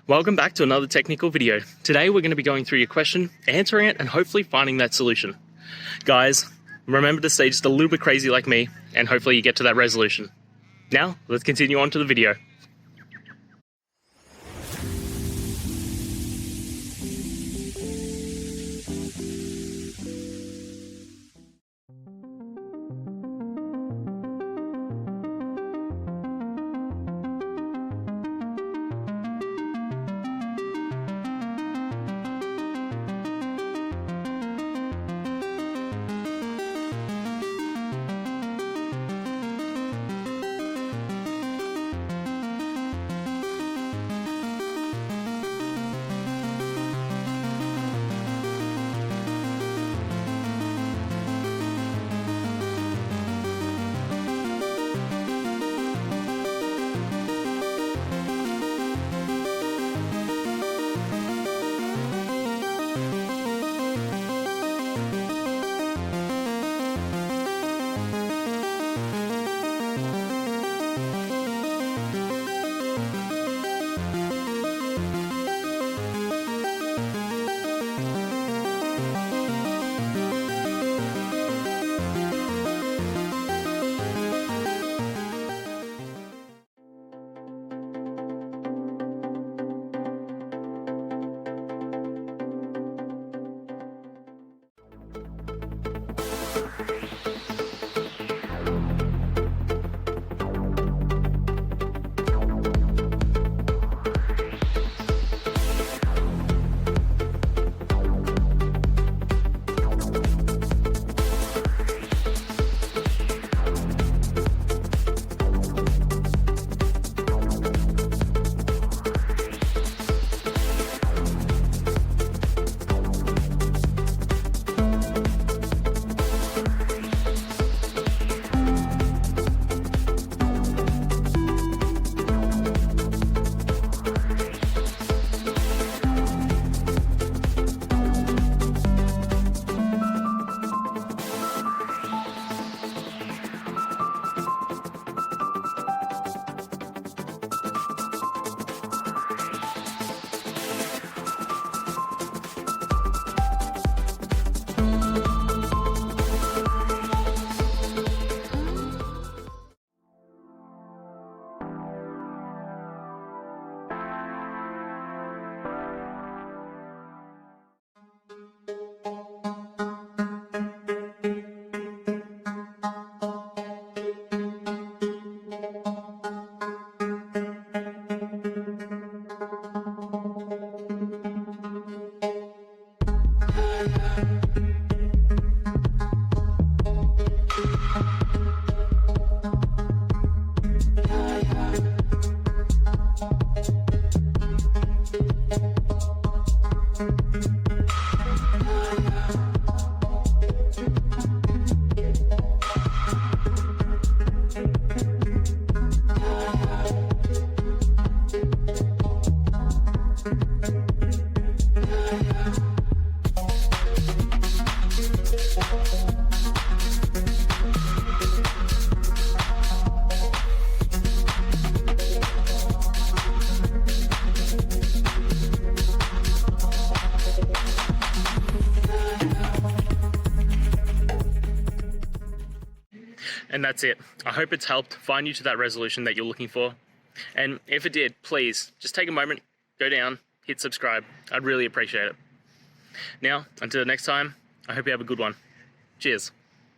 Welcome back to another technical video. Today we're going to be going through your question, answering it, and hopefully finding that solution. Guys, remember to stay just a little bit crazy like me, and hopefully you get to that resolution. Now, let's continue on to the video. And that's it. I hope it's helped find you to that resolution that you're looking for. And if it did, please just take a moment, go down, hit subscribe. I'd really appreciate it. Now, until next time, I hope you have a good one. Cheers.